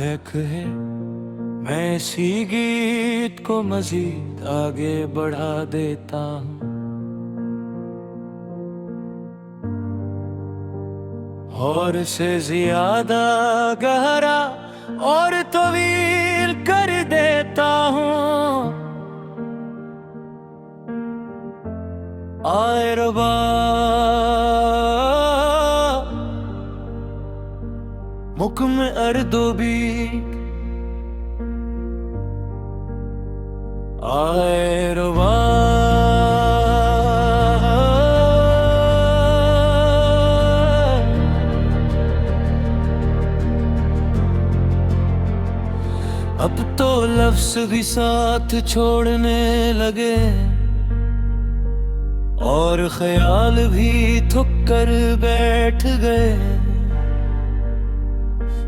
महक है। मैं इसी गीत को मजीद आगे बढ़ा देता हूँ और से ज्यादा गहरा और तवील कर देता हूँ। आए रबा मुकम अर्दो भी आए रबा अब तो लफ्ज़ भी साथ छोड़ने लगे और ख्याल भी थक कर बैठ गए।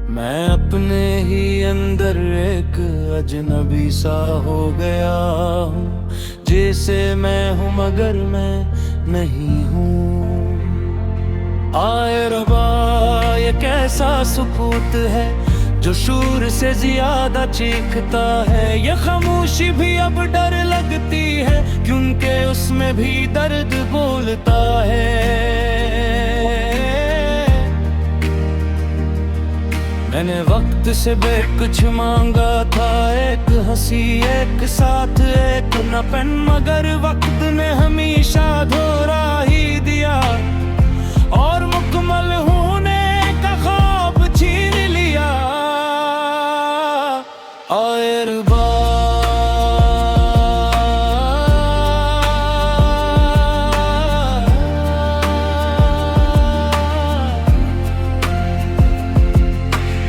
मैं अपने ही अंदर एक अजनबी सा हो गया हूँ, जैसे मैं हूँ मगर मैं नहीं हूँ। आए रबा ये कैसा सुकूत है जो शूर से ज्यादा चीखता है। ये खामोशी भी अब डर लगती है क्योंकि उसमें भी दर्द बोलता है। मैंने वक्त से कुछ मांगा था, एक हंसी एक साथ एक न पेन, मगर वक्त ने हमेशा धोरा ही दिया और मुकम्मल होने का ख्वाब छीन लिया। आए रब्बा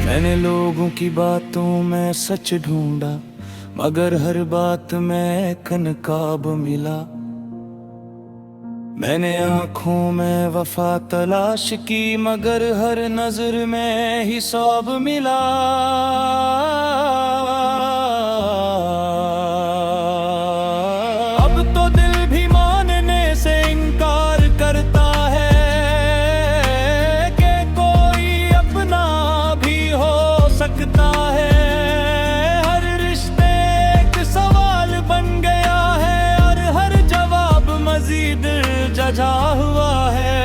मैंने लोगों की बातों में सच ढूंढा मगर हर बात में एक नकाब मिला। मैंने आँखों में वफा तलाश की मगर हर नजर में हिसाब मिला। अब तो दिल भी मानने से इनकार करता है कि कोई अपना भी हो सकता है। हर रिश्ते एक सवाल बन गया है और हर जवाब मजीद जजा हुआ है।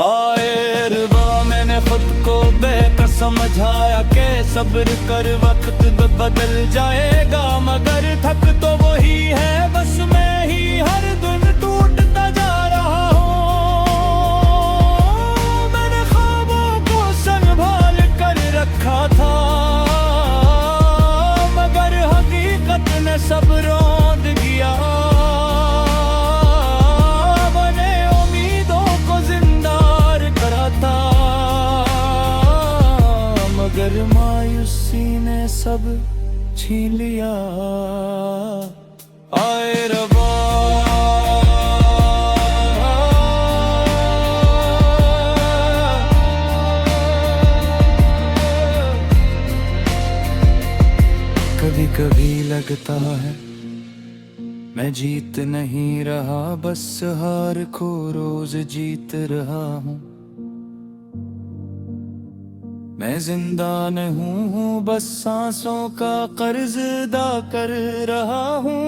आए रब्बा मैंने खुद को बेहतर समझाया कि सब्र कर वक्त बदल जाएगा, मगर थक तो वही है बस मैं ही हर दिन टूटता जा रहा हूँ। मैंने ख्वाबों को संभाल कर रखा था मगर हकीकत ने सब रौंद दिया। बने उम्मीदों को जिंदार करा था मगर मायूसी ने सब छीन लिया। आए रब्बा कभी कभी लगता है मैं जीत नहीं रहा, बस हार को रोज जीत रहा हूँ। मैं जिंदा नहीं हूँ बस सांसों का कर्ज अदा कर रहा हूँ।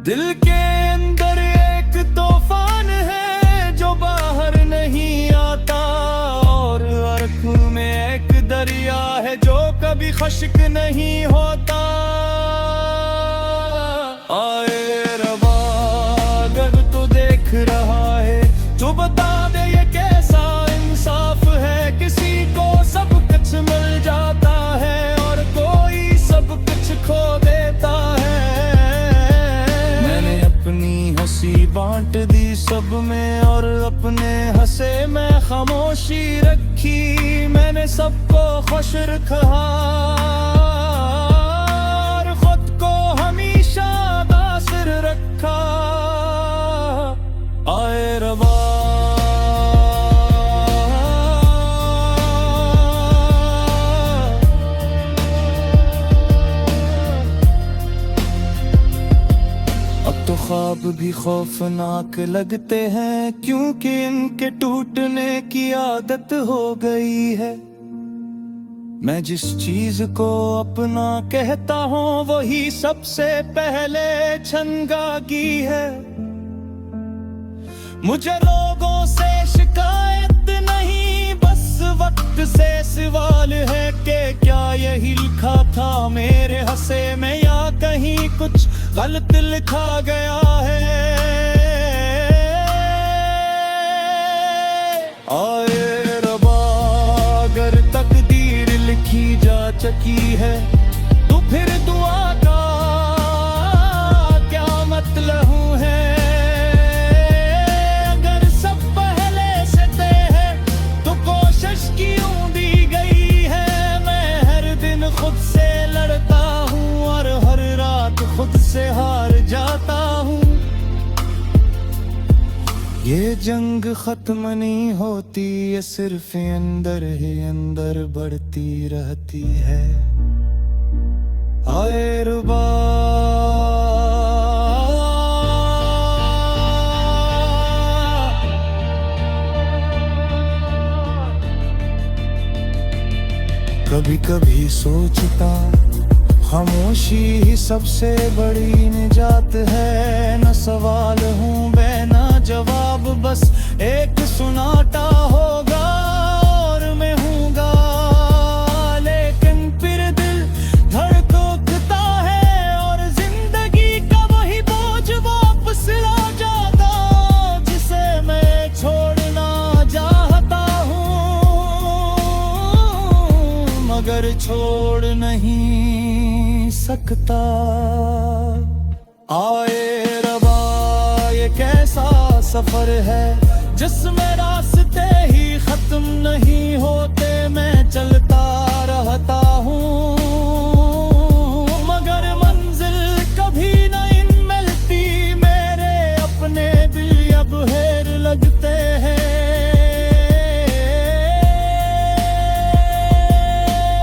दिल के अंदर एक तूफान है जो बाहर नहीं आता और आँखों में एक दरिया है जो कभी खुश्क नहीं होता। आए रब्बा अगर तू देख रहा है तो बता दे ये कैसा इंसाफ है। किसी को सब कुछ मिल जाता है और कोई सब कुछ खो देता है। मैंने अपनी हंसी बांट दी सब में और अपने हंसे में खामोशी रखी। मैंने सबको खुश रखा और खुद को हमेशा बासिर रखा। आए रब्बा ख्वाब भी खौफनाक लगते हैं, क्योंकि इनके टूटने की आदत हो गई है। मैं जिस चीज को अपना कहता हूँ वही सबसे पहले छंगागी है। मुझे लोगों से शिकायत नहीं, बस वक्त से सवाल है कि क्या यही लिखा था मेरे हंसे में, या कहीं कुछ गलत लिखा गया है। आए रबा, अगर तकदीर लिखी जा चुकी है तो फिर दुआ का क्या मतलब है। अगर सब पहले से तय है तो कोशिश क्यों दी गई है। मैं हर दिन खुद से लड़ता हूँ और हर रात खुद से हार जाता हूँ। ये जंग खत्म नहीं होती, ये सिर्फ अंदर ही अंदर बढ़ती रहती है। आए रुबा, कभी कभी सोचता खामोशी ही सबसे बड़ी निजात है। न सवाल हूँ मैं ना जवाब, बस एक सुनाता होगा और मैं हूँगा। लेकिन फिर दिल धड़कता है और जिंदगी का वही बोझ वापस आ जाता, जिसे मैं छोड़ना चाहता हूँ मगर छोड़ नहीं सकता। आए रबा, ये कैसा सफर है जिसमें रास्ते ही खत्म नहीं होते। मैं चलता रहता हूँ मगर मंजिल कभी नहीं मिलती। मेरे अपने दिल अब हेर लगते हैं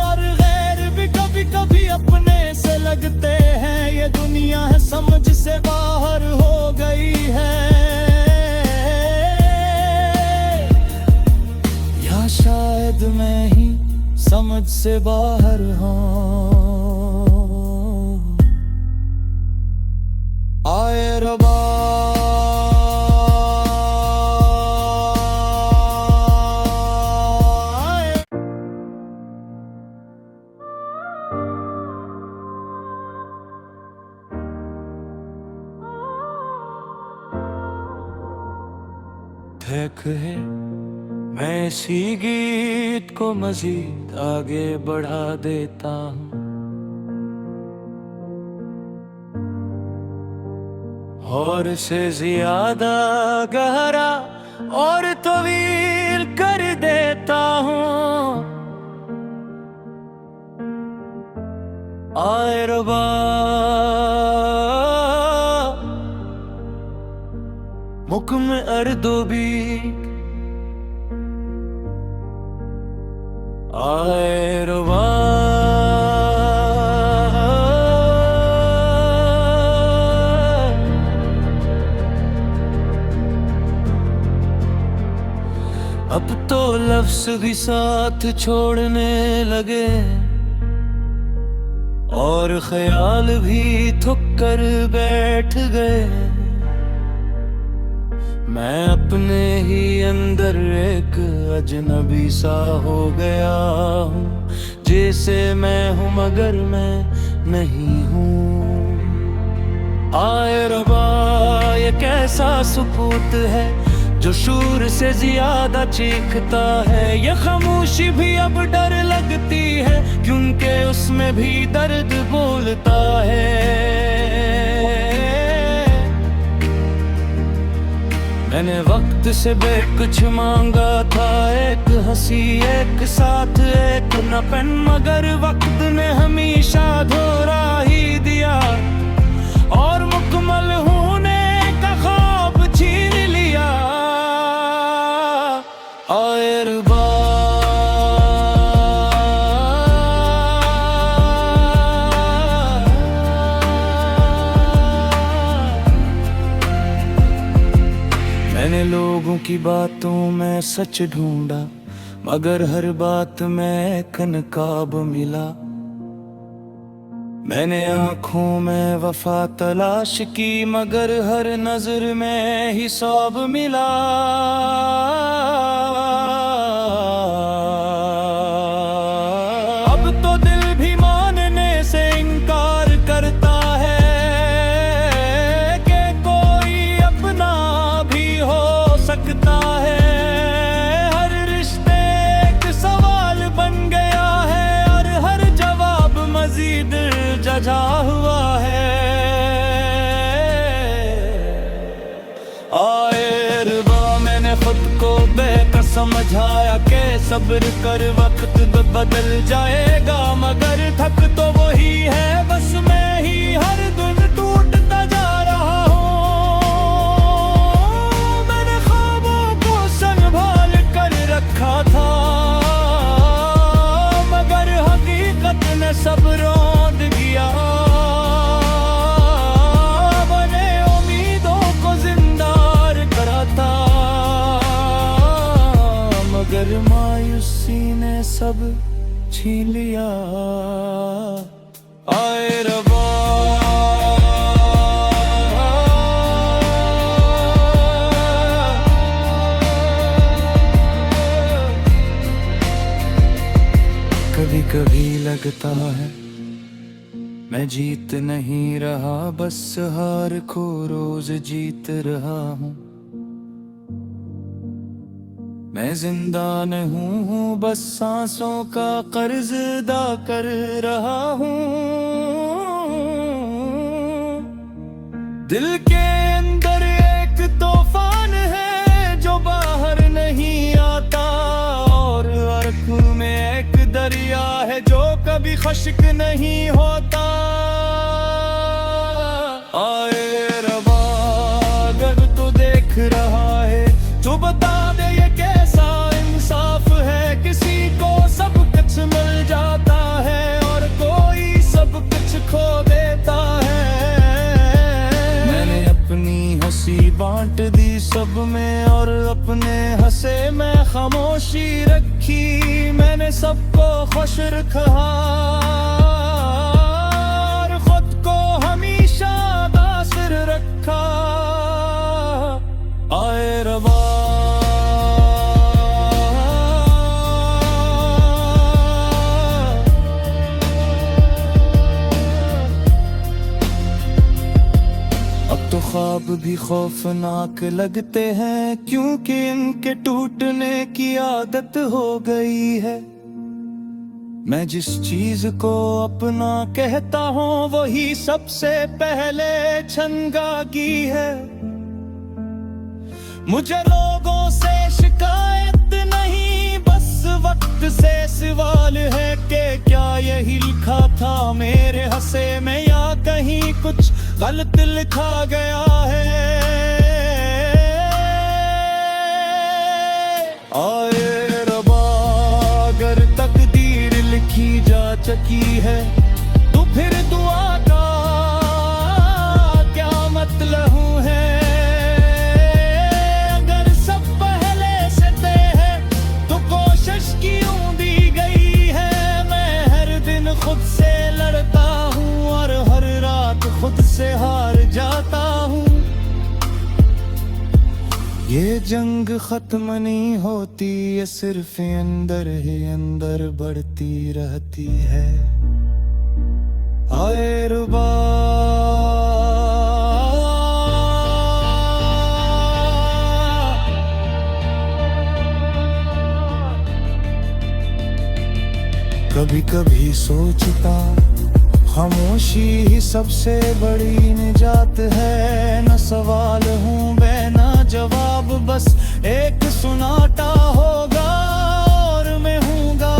और गैर भी कभी कभी अपने से लगते हैं। ये दुनिया है समझ से बाहर हो गई है, या शायद मैं ही समझ से बाहर हूँ। आए रबा, है मैं इसी गीत को मजीद आगे बढ़ा देता हूँ और इसे ज्यादा गहरा और तवील कर देता हूँ। आए रबा, मुकम अर्दो भी आए रबा, अब तो लफ्ज भी साथ छोड़ने लगे और ख्याल भी थक कर बैठ गए। मैं अपने ही अंदर एक अजनबी सा हो गया हूँ, जैसे मैं हूँ मगर मैं नहीं हूँ। आए रबा, ये कैसा सुकूत है जो शूर से ज्यादा चीखता है। ये खामोशी भी अब डर लगती है क्योंकि उसमें भी दर्द बोलता है। मैंने वक्त से कुछ मांगा था, एक हंसी एक साथ एक न पेन, मगर वक्त ने हमेशा धोरा ही दिया और मुकम्मल होने का ख्वाब छीन लिया। आए रबा, बातों में सच ढूंढा, मगर हर बात में कनकाब मिला। मैंने आँखों में वफा तलाश की, मगर हर नजर में हिसाब मिला। अब तो दिल भी मानने से इनकार करता है कि कोई अपना भी हो सकता है। हर रिश्ते एक सवाल बन गया है और हर जवाब मजीद जजा हुआ है। आए रब्बा, मैंने खुद को बेकस समझाया कि सब्र कर वक्त बदल जाएगा, मगर थक तो वही है, बस मैं ही हर दिन टूटता जा रहा हूँ। मैंने ख्वाबों को संभाल कर रखा था, मगर हकीकत ने सब रौंद दिया। मैंने उम्मीदों को जिंदार करा था, मगर मायूसी ने सब छीन लिया। आए रब्बा, कभी कभी लगता है मैं जीत नहीं रहा, बस हार को रोज जीत रहा हूँ। मैं जिंदा नहीं हूँ, बस सांसों का कर्ज अदा कर रहा हूँ। दिल के अंदर एक तूफान है जो बाहर नहीं आता, और अर्क में एक दरिया है जो कभी खुश्क नहीं होता। आए रब्बा, अगर तू देख रहा है तो बता दे ये कैसा इंसाफ है। किसी को सब कुछ मिल जाता है और कोई सब कुछ खो देता है। मैंने अपनी हंसी बांट दी सब में और अपने हंसे में खामोशी रखी। मैंने सबको खुश रखा और खुद को हमेशा बासिर रखा। आए रब्बा, अब तो ख्वाब भी खौफनाक लगते हैं, क्योंकि इनके टूटने की आदत हो गई है। मैं जिस चीज को अपना कहता हूँ वही सबसे पहले छंगागी है। मुझे लोगों से शिकायत नहीं, बस वक्त से सवाल है कि क्या यही लिखा था मेरे हंसे में, या कहीं कुछ गलत लिखा गया है। आए रब्बा, अगर तकदीर लिखी जा चुकी है तो फिर दुआ का क्या मतलब है। अगर सब पहले से तय है तो कोशिश क्यों दी गई है। मैं हर दिन खुद से लड़ता हूँ और हर रात खुद से हार जाता हूँ। ये जंग खत्म नहीं होती, ये सिर्फ अंदर ही अंदर बढ़ती रहती है। आए रब्बा, कभी कभी सोचता खामोशी ही सबसे बड़ी निजात है। न सवाल हूँ मैं ना जवाब, बस एक सुनाता होगा और मैं हूँगा।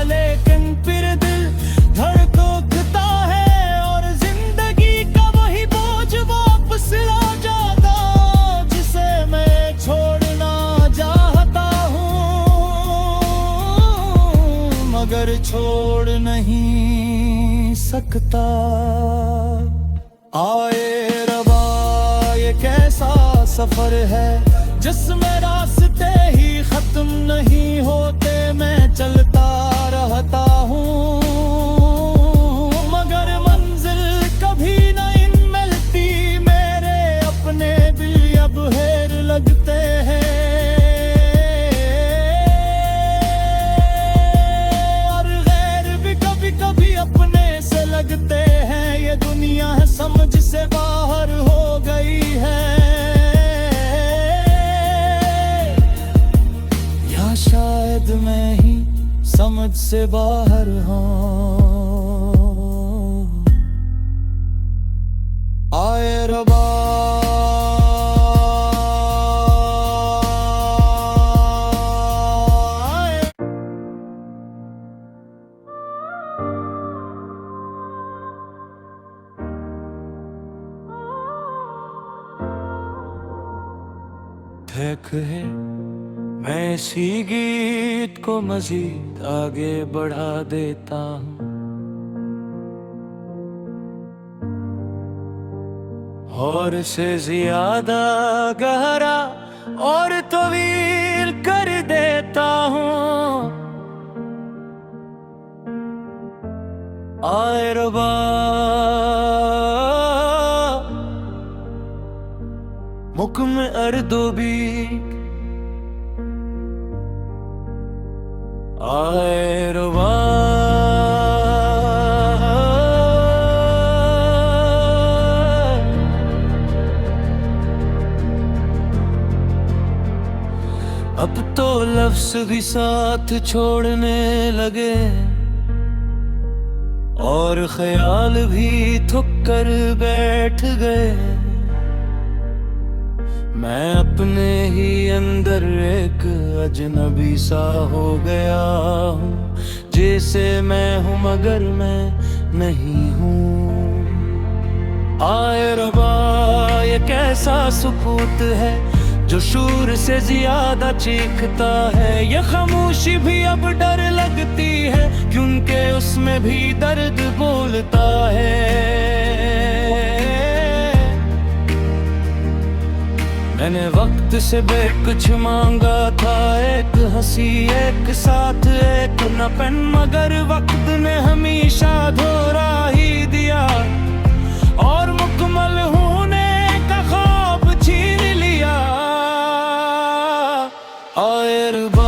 लेकिन फिर दिल धड़कता है और जिंदगी का वही बोझ वापस आ जाता, जिसे मैं छोड़ना चाहता हूँ मगर छोड़ नहीं सकता। आए रब्बा, ये कैसा सफर है जिसमें रास्ते ही खत्म नहीं होते, मैं चलता रहता हूँ, मगर मंजिल कभी नहीं मिलती। मेरे अपने भी अब हेर लगते हैं, और गैर भी कभी कभी अपने से लगते हैं। ये दुनिया है समझ से बाहर हो गई है, या शायद मैं ही समझ से बाहर हूँ। आए रबा है, मैं इसी गीत को मजीद आगे बढ़ा देता हूँ, और से ज्यादा गहरा और तवील कर देता हूँ। आए रबा मुकम अर्दो भी आए रबा अब तो लफ्ज़ भी साथ छोड़ने लगे, और ख्याल भी थक कर बैठ गए। मैं अपने ही अंदर एक अजनबी सा हो गया हूँ, जैसे मैं हूँ मगर मैं नहीं हूँ। आए रबा ये कैसा सुकूत है जो शूर से ज्यादा चीखता है। ये खामोशी भी अब डर लगती है, क्योंकि उसमें भी दर्द बोलता है। मैंने वक्त से कुछ मांगा था, एक हंसी एक साथ एक नपन, मगर वक्त ने हमेशा धोरा ही दिया, और मुकम्मल होने का ख्वाब छीन लिया। आए रब्बा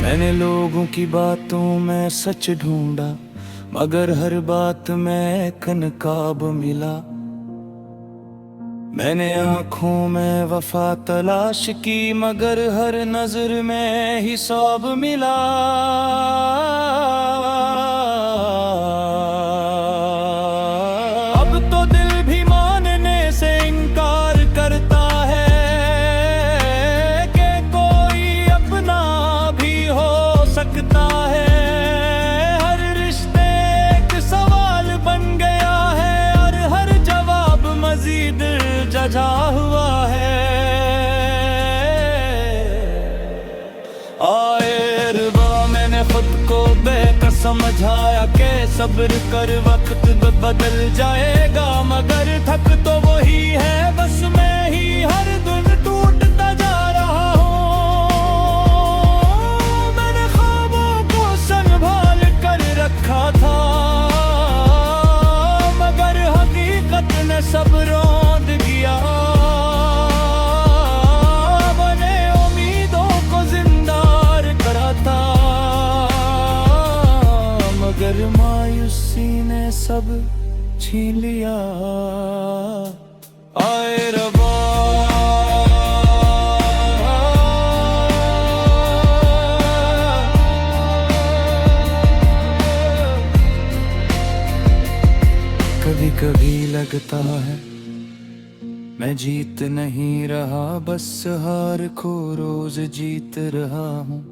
मैंने लोगों की बातों में सच ढूंढा, मगर हर बात में एक नकाब मिला। मैंने आँखों में वफा तलाश की, मगर हर नजर में हिसाब मिला। अब तो दिल भी मानने से इनकार करता है कि कोई अपना भी हो सकता है। हर रिश्ते एक सवाल बन गया है, और हर जवाब मजीद जजा हुआ है। आए रब्बा मैंने खुद को बेकस समझाया कि सब्र कर वक्त बदल जाएगा, मगर थक तो वही है, बस मैं ही हर दिन टूटता जा रहा हूँ। मैंने ख्वाबों को संभाल कर रखा था, मगर हकीकत ने सब रौंद दिया। बने उम्मीदों को जिंदार करा था, मगर मायूसी ने सब छीन लिया। आए रब्बा कभी कभी लगता है मैं जीत नहीं रहा, बस हार को रोज जीत रहा हूँ।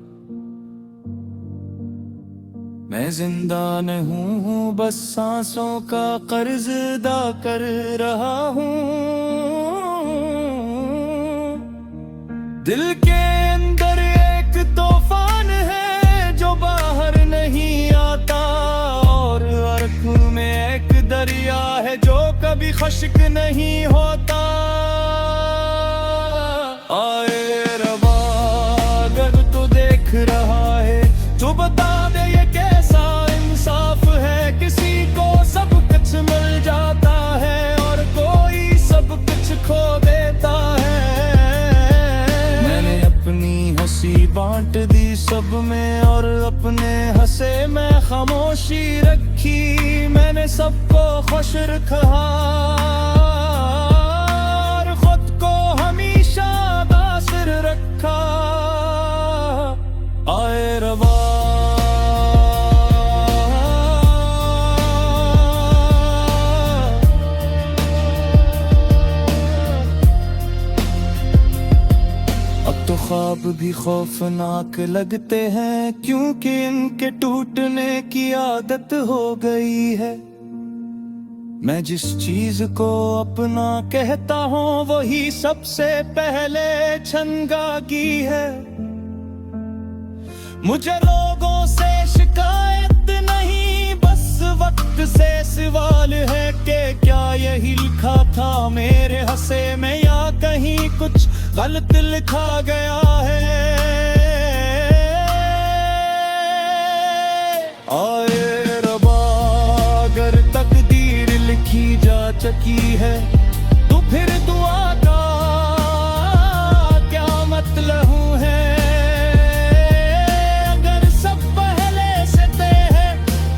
मैं जिंदा नहीं हूँ, बस सांसों का कर्ज अदा कर रहा हूँ। दिल के अंदर एक तूफान है जो दरिया है जो कभी खश्क नहीं होता। आए रबा अगर तू देख रहा है तो बता दे ये कैसा इंसाफ है। किसी को सब कुछ मिल जाता है और कोई सब कुछ खो देता है। मैंने अपनी हंसी बांट दी सब में और अपने हंसे में खामोशी रखी। मैंने सबको खुश रखा और खुद को हमेशा बासिर रखा। आए रबा अब तो ख्वाब भी खौफनाक लगते हैं क्योंकि इनके टूटने की आदत हो गई है। मैं जिस चीज को अपना कहता हूँ वही सबसे पहले छनगागी है। मुझे लोगों से शिकायत नहीं बस वक्त से सवाल है कि क्या यही लिखा था मेरे हंसे में या कहीं कुछ गलत लिखा गया है। आए रबा अगर तकदीर लिखी जा चुकी है तो फिर दुआ का क्या मतलब है। अगर सब पहले से तय है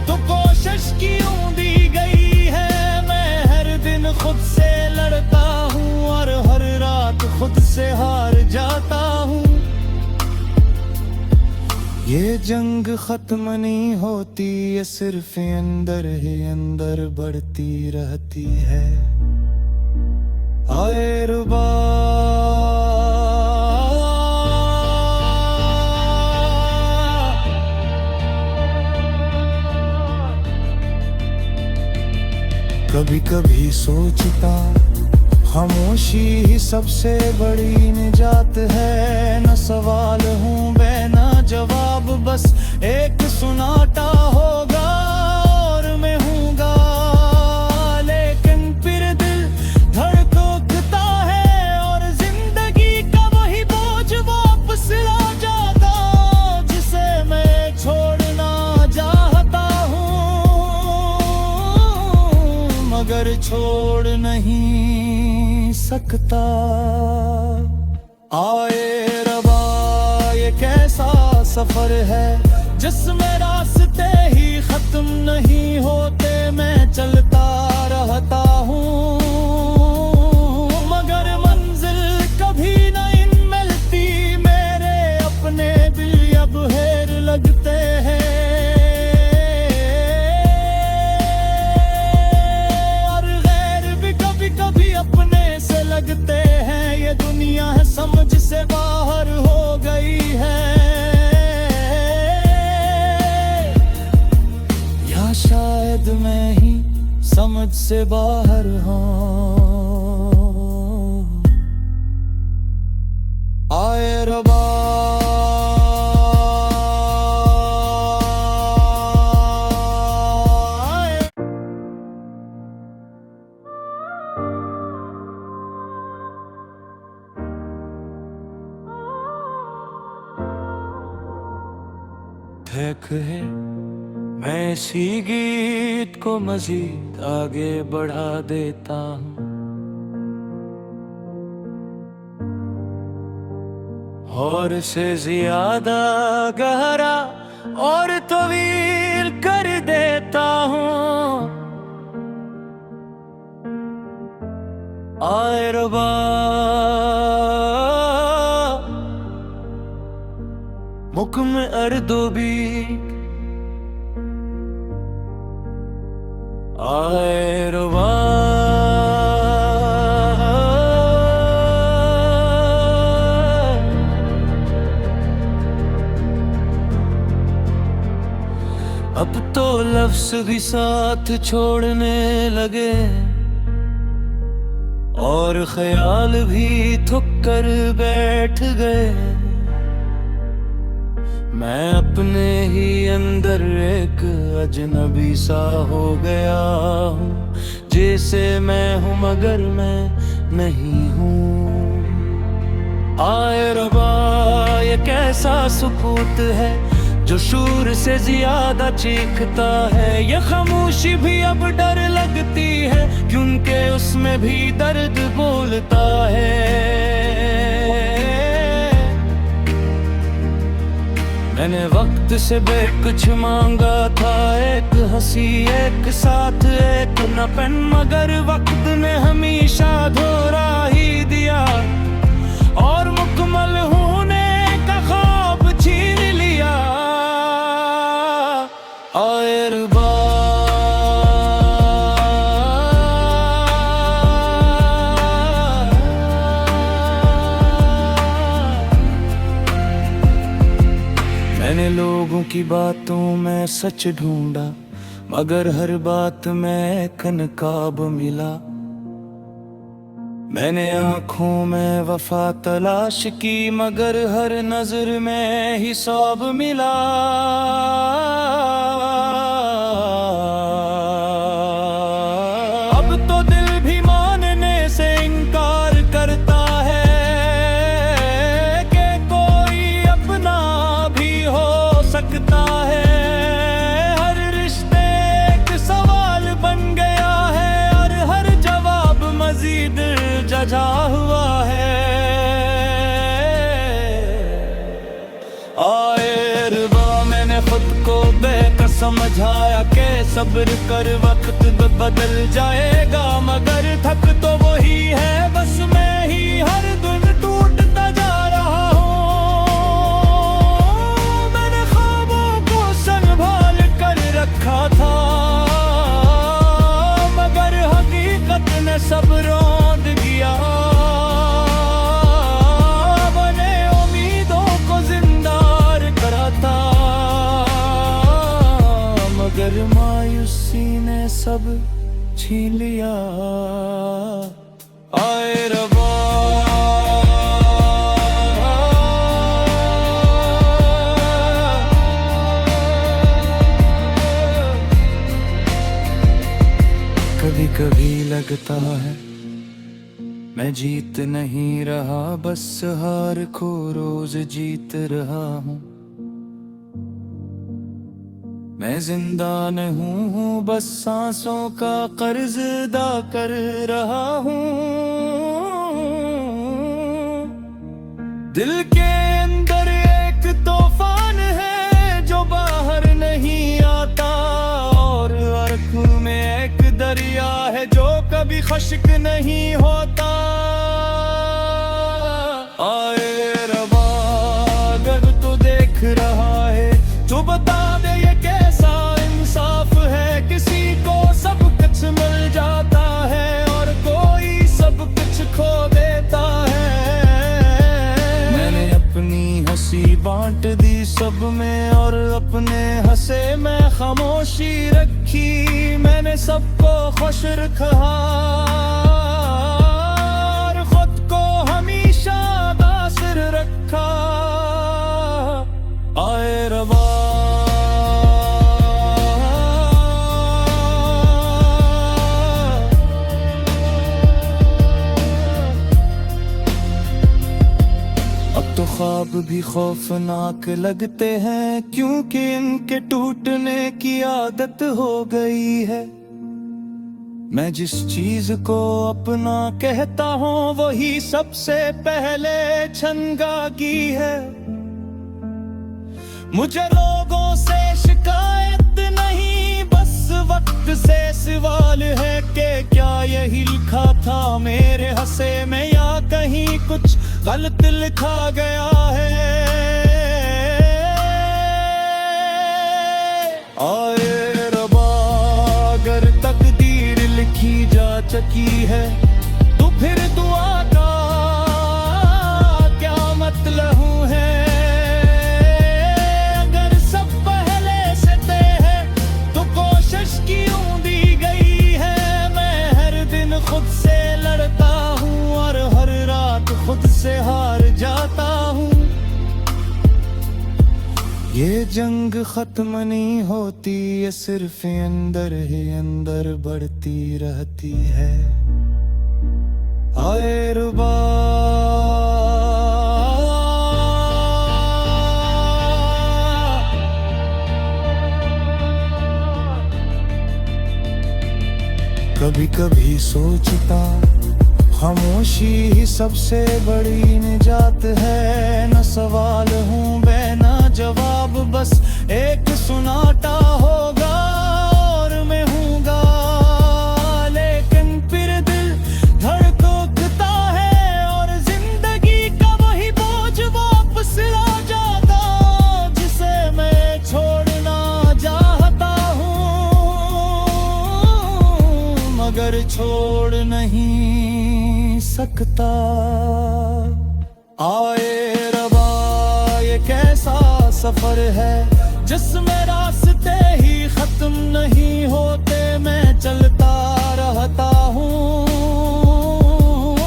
तो कोशिश क्यों दी गई है। मैं हर दिन खुद से लड़ता हूँ और हर रात खुद से हार जाता हूँ। ये जंग खत्म नहीं होती, ये सिर्फ अंदर ही अंदर बढ़ती रहती है। आए रबा कभी कभी सोचता खामोशी ही सबसे बड़ी निजात है। न सवाल हूँ मैं न जवाब, बस एक सुनाता होगा और मैं हूँगा। लेकिन फिर दिल धड़कता है और जिंदगी का वही बोझ वापस ला जाता जिसे मैं छोड़ना चाहता हूँ मगर छोड़ नहीं सकता। आए रबा ये कैसा सफर है जिसमें रास्ते ही खत्म नहीं होते। मैं चलता रहता हूँ मगर मंजिल कभी नहीं मिलती। मेरे अपने दिल अब हेर लगते हैं और गैर भी कभी कभी अपने से लगते हैं। ये दुनिया है समझ से बाहर हो गई है या शायद मैं ही समझ से बाहर हूँ। आए रबा है मैं इसी गीत को मजीद आगे बढ़ा देता हूँ और इसे ज्यादा गहरा और तवील कर देता हूँ। आए रबा मुकम अर्दो भी आए रबा अब तो लफ्ज़ भी साथ छोड़ने लगे और ख्याल भी थक कर बैठ गए। मैं अपने ही अंदर एक अजनबी सा हो गया हूँ। जैसे मैं हूँ मगर मैं नहीं हूँ। आए रबा ये कैसा सुकूत है जो शूर से ज्यादा चीखता है। ये खामोशी भी अब डर लगती है क्योंकि उसमें भी दर्द बोलता है। मैंने वक्त से कुछ मांगा था, एक हंसी एक साथ एक नपन, मगर वक्त ने हमेशा धोरा ही दिया और मुकम्मल होने का ख्वाब छीन लिया। आए रब्बा मैंने लोगों की बातों में सच ढूंढा, मगर हर बात में एक नकाब मिला। मैंने आँखों में वफा तलाश की, मगर हर नजर में हिसाब मिला। अब तो दिल भी मानने से इनकार करता है कि कोई अपना भी हो सकता है। हर रिश्ते एक सवाल बन गया है और हर जवाब मजीद जजा हुआ है। आए रब्बा मैंने खुद को बेकस समझाया कि सब्र कर वक्त बदल जाएगा, मगर थक तो वही है बस मैं ही हर दिन टूटता जा रहा हूँ। मैंने ख्वाबों को संभाल कर रखा था, मगर हकीकत ने सब रौंद दिया। बने उम्मीदों को जिंदार करा था, मगर मायूसी ने सब छीन लिया। आए रब्बा कभी कभी लगता है मैं जीत नहीं रहा, बस हार को रोज जीत रहा हूँ। मैं जिंदा नहीं हूँ, बस सांसों का कर्ज अदा कर रहा हूँ। दिल के अंदर एक तूफान है जो बाहर नहीं आता, और आँखों में एक दरिया है जो कभी खश्क नहीं होता। आए रब्बा अगर तू देख रहा है तो बता दे ये कैसा इंसाफ है। किसी को सब कुछ मिल जाता है और कोई सब कुछ खो देता है। मैंने अपनी हंसी बांट दी सब में और अपने हंसे में खामोशी रखी। मैंने सबको खुश रखा और खुद को हमेशा कासिर रखा। आए रब्बा अब तो ख्वाब भी खौफनाक लगते हैं क्योंकि इनके टूटने की आदत हो गई है। मैं जिस चीज को अपना कहता हूँ वही सबसे पहले छनगागी है। मुझे लोगों से शिकायत नहीं, बस वक्त से सवाल है कि क्या यही लिखा था मेरे हंसे में या कहीं कुछ गलत लिखा गया है। आए रब्बा अगर तकदीर लिखी जा चुकी है तो फिर दुआ का क्या मतलब है। अगर सब पहले से तय है तो कोशिश क्यों दी गई है। मैं हर दिन खुद से लड़ता हूँ और हर रात खुद से हार जाता हूँ। ये जंग खत्म नहीं होती, ये सिर्फ अंदर ही अंदर बढ़ती रहती है। आए रुबा कभी कभी सोचता खामोशी ही सबसे बड़ी निजात है। न सवाल हूँ मैं न जवाब, बस एक सुनाता होगा और मैं हूँगा। लेकिन फिर दिल धड़कता है और जिंदगी का वही बोझ वापस आ जाता, जिसे मैं छोड़ना चाहता हूँ मगर छोड़ नहीं सकता। आए रबा ये कैसा सफर है जिसमें रास्ते ही खत्म नहीं होते। मैं चलता रहता हूँ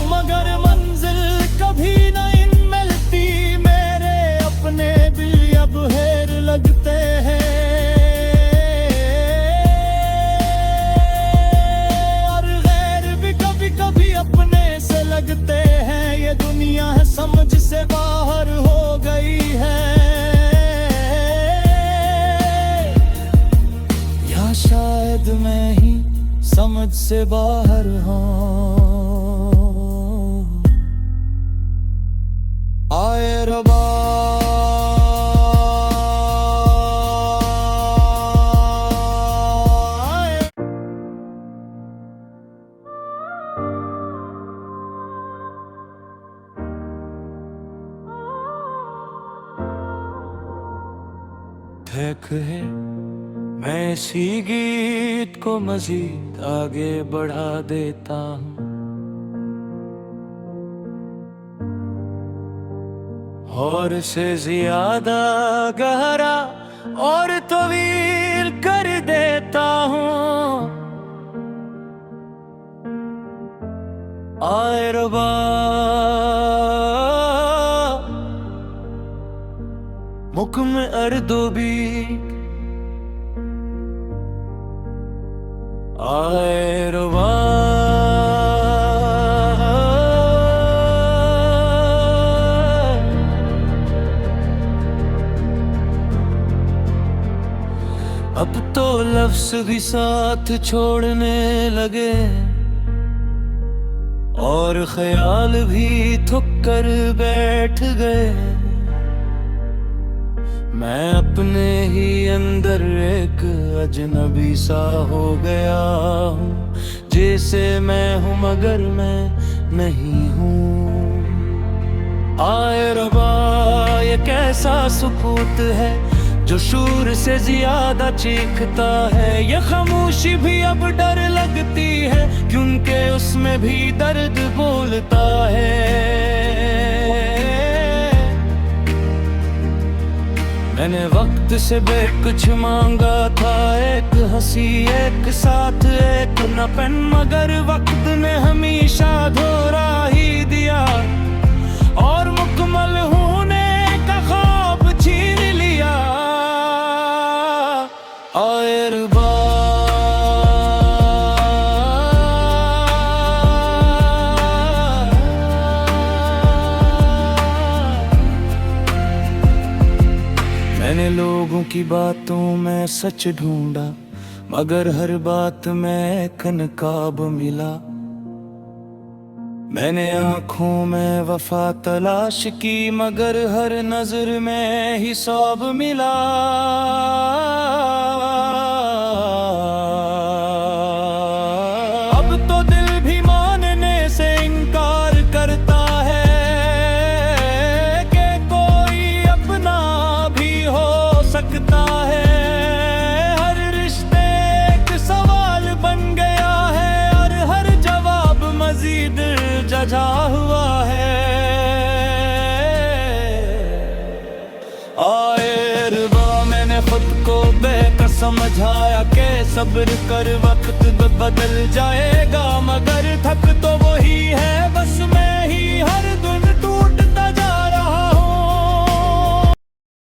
मगर मंजिल कभी नहीं मिलती। मेरे अपने भी अब हेर लगते हैं और गैर भी कभी कभी अपने से लगते हैं। ये दुनिया है समझ से बाहर हो गई है, या शायद मैं ही समझ से बाहर हूँ। आए रबा ठेक है मैं इसी गीत को मजीद आगे बढ़ा देता हूँ और से ज्यादा गहरा और तवील कर देता हूँ। आए रबा मुकम अर्दो भी आए रबा अब तो लफ्ज़ भी साथ छोड़ने लगे और ख्याल भी थक कर बैठ गए। मैं अपने ही अंदर एक अजनबी सा हो गया हूँ, जैसे मैं हूँ मगर मैं नहीं हूँ। आए रबा ये कैसा सुकूत है जो शूर से ज्यादा चीखता है। ये खामोशी भी अब डर लगती है क्योंकि उसमें भी दर्द बोलता है। मैंने वक्त से कुछ मांगा था, एक हंसी एक साथ एक नपन, मगर वक्त ने हमेशा धोरा ही दिया और मुकम्मल होने का ख्वाब छीन लिया। आए रबा मैंने लोगों की बातों में सच ढूंढा मगर हर बात में एक नकाब मिला। मैंने आँखों में वफा तलाश की मगर हर नजर में हिसाब मिला। अब तो दिल भी मानने से इनकार करता है कि कोई अपना भी हो सकता है। हर रिश्ते एक सवाल बन गया है और हर जवाब मजीद जजा हुआ है। आए रबा मैंने खुद को बेकस समझाया कि सब्र कर वक्त बदल जाएगा